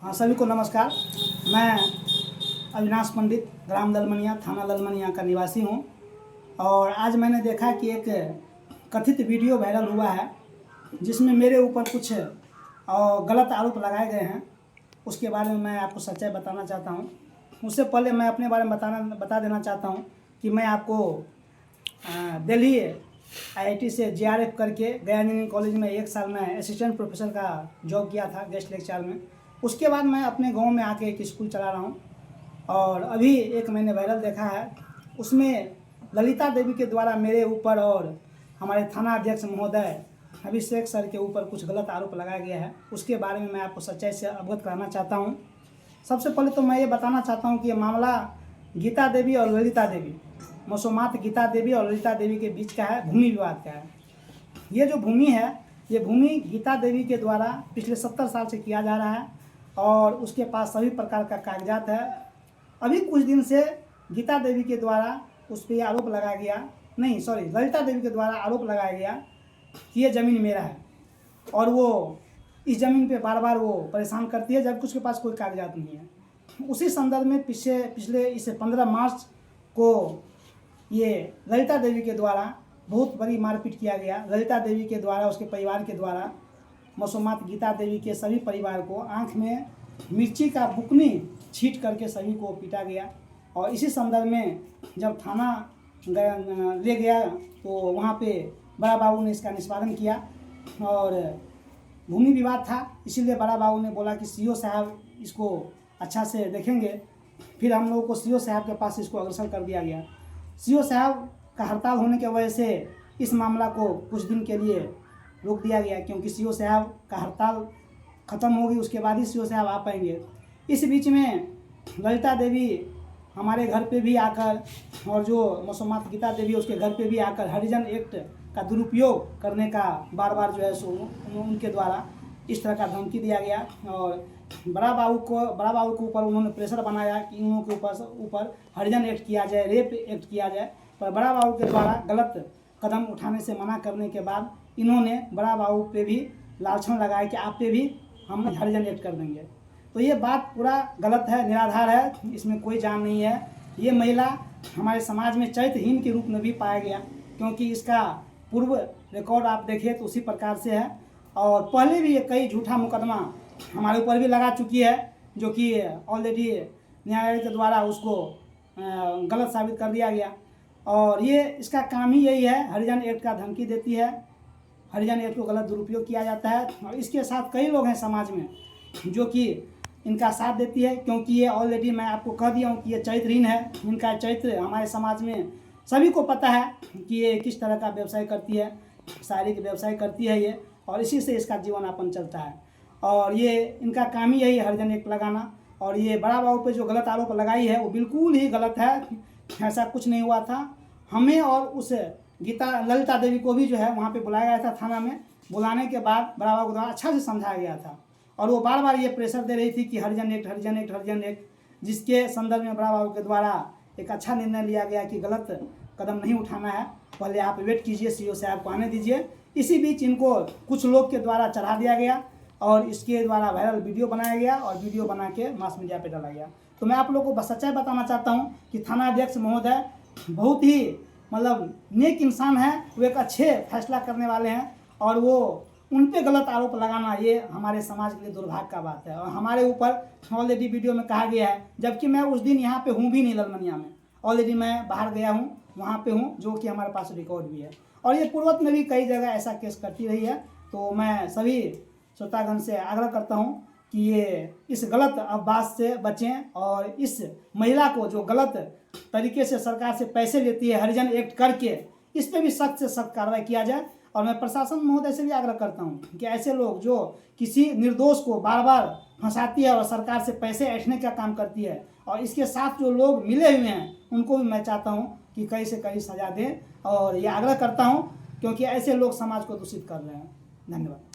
हाँ, सभी को नमस्कार। मैं अविनाश पंडित, ग्राम दलमनिया, थाना दलमनिया का निवासी हूँ। और आज मैंने देखा कि एक कथित वीडियो वायरल हुआ है जिसमें मेरे ऊपर कुछ गलत आरोप लगाए गए हैं। उसके बारे में मैं आपको सच्चाई बताना चाहता हूँ। उससे पहले मैं अपने बारे में बता देना चाहता हूँ कि मैं आपको दिल्ली IIT से JRF करके गया इंजीनियरिंग कॉलेज में 1 साल में असिस्टेंट प्रोफेसर का जॉब किया था, गेस्ट लेक्चर में। उसके बाद मैं अपने गांव में आके एक स्कूल चला रहा हूं। और अभी एक मैंने वायरल देखा है, उसमें ललिता देवी के द्वारा मेरे ऊपर और हमारे थाना अध्यक्ष महोदय अभिषेक सर के ऊपर कुछ गलत आरोप लगाया गया है। उसके बारे में मैं आपको सच्चाई से अवगत कराना चाहता हूँ। सबसे पहले तो मैं ये बताना चाहता हूँ कि ये मामला गीता देवी और ललिता देवी, मसोमात गीता देवी और ललिता देवी के बीच का है, भूमि विवाद का है। ये जो भूमि है, ये भूमि गीता देवी के द्वारा पिछले 70 साल से किया जा रहा है और उसके पास सभी प्रकार का कागजात है। अभी कुछ दिन से गीता देवी के द्वारा उस पर आरोप लगाया गया, नहीं सॉरी, ललिता देवी के द्वारा आरोप लगाया गया कि ये ज़मीन मेरा है और वो इस ज़मीन पे बार बार वो परेशान करती है जबकि उसके पास कोई कागजात नहीं है। उसी संदर्भ में पिछले इसे 15 मार्च को ये ललिता देवी के द्वारा बहुत बड़ी मारपीट किया गया। ललिता देवी के द्वारा, उसके परिवार के द्वारा मसोमात गीता देवी के सभी परिवार को आंख में मिर्ची का बुकनी छींट करके सभी को पीटा गया। और इसी संदर्भ में जब थाना ले गया तो वहाँ पे बड़ा बाबू ने इसका निष्पादन किया और भूमि विवाद था, इसीलिए बड़ा बाबू ने बोला कि CO साहब इसको अच्छा से देखेंगे। फिर हम लोगों को CO साहब के पास इसको अग्रसर कर दिया गया। CO साहब का हड़ताल होने की वजह से इस मामला को कुछ दिन के लिए रोक दिया गया, क्योंकि CO साहब का हड़ताल ख़त्म होगी, उसके बाद ही CO साहब आ पाएंगे। इस बीच में ललिता देवी हमारे घर पे भी आकर और जो मसोमात गीता देवी उसके घर पे भी आकर हरिजन एक्ट का दुरुपयोग करने का बार बार जो है सो उनके द्वारा इस तरह का धमकी दिया गया। और बड़ा बाबू के ऊपर उन्होंने प्रेशर बनाया कि इन लोगों के ऊपर हरिजन एक्ट किया जाए, रेप एक्ट किया जाए। पर बड़ा बाबू के द्वारा गलत कदम उठाने से मना करने के बाद इन्होंने बड़ा बाबू पे भी लालछन लगाया कि आप पे भी हम हरिजन एक्ट कर देंगे। तो ये बात पूरा गलत है, निराधार है, इसमें कोई जान नहीं है। ये महिला हमारे समाज में चरित्रहीन के रूप में भी पाया गया, क्योंकि इसका पूर्व रिकॉर्ड आप देखिए तो उसी प्रकार से है। और पहले भी ये कई झूठा मुकदमा हमारे ऊपर भी लगा चुकी है, जो कि ऑलरेडी न्यायालय के द्वारा उसको गलत साबित कर दिया गया। और ये इसका काम ही यही है, हरिजन एक्ट का धमकी देती है, हरिजन एक्ट को गलत दुरुपयोग किया जाता है। और इसके साथ कई लोग हैं समाज में जो कि इनका साथ देती है, क्योंकि ये ऑलरेडी मैं आपको कह दिया हूँ कि ये चरित्रहीन है। इनका चरित्र हमारे समाज में सभी को पता है कि ये किस तरह का व्यवसाय करती है, शारीरिक व्यवसाय करती है ये, और इसी से इसका जीवन यापन चलता है। और ये इनका काम ही यही है, हरिजन एक्ट लगाना। और ये बड़ा बाबू पे जो गलत आरोप लगाई है वो बिल्कुल ही गलत है, ऐसा कुछ नहीं हुआ था। हमें और उस ललिता देवी को भी जो है वहाँ पे बुलाया गया था थाना में। बुलाने के बाद बड़ा बाबू को द्वारा अच्छा से समझाया गया था और वो बार बार ये प्रेशर दे रही थी कि हरिजन एक्ट, हरिजन एक्ट, हरिजन एक्ट, जिसके संदर्भ में बड़ा बाबू के द्वारा एक अच्छा निर्णय लिया गया कि गलत कदम नहीं उठाना है, पहले आप वेट कीजिए, CO साहब को आने दीजिए। इसी बीच इनको कुछ लोग के द्वारा चढ़ा दिया गया और इसके द्वारा वायरल वीडियो बनाया गया और वीडियो बना के मास मीडिया पे डाला गया। तो मैं आप लोगों को बस सच्चाई बताना चाहता हूँ कि थाना अध्यक्ष महोदय बहुत ही मतलब नेक इंसान है, वो एक अच्छे फैसला करने वाले हैं। और वो उन पे गलत आरोप लगाना ये हमारे समाज के लिए दुर्भाग्य का बात है। और हमारे ऊपर ऑलरेडी वीडियो में कहा गया है, जबकि मैं उस दिन यहाँ पे हूँ भी नहीं, दलमनिया में ऑलरेडी मैं बाहर गया हूँ, वहाँ पे हूँ, जो कि हमारे पास रिकॉर्ड भी है। और ये पूर्वत में भी कई जगह ऐसा केस करती रही है। तो मैं सभी श्रोतागण से आग्रह करता हूँ कि ये इस गलत अभ्यास से बचें और इस महिला को जो गलत तरीके से सरकार से पैसे लेती है हरिजन एक्ट करके, इस पर भी सख्त से सख्त कार्रवाई किया जाए। और मैं प्रशासन महोदय से भी आग्रह करता हूँ कि ऐसे लोग जो किसी निर्दोष को बार बार फंसाती है और सरकार से पैसे ऐंठने का काम करती है, और इसके साथ जो लोग मिले हुए हैं उनको भी मैं चाहता हूँ कि कई से कई सजा दें। और ये आग्रह करता हूँ क्योंकि ऐसे लोग समाज को दूषित कर रहे हैं। धन्यवाद।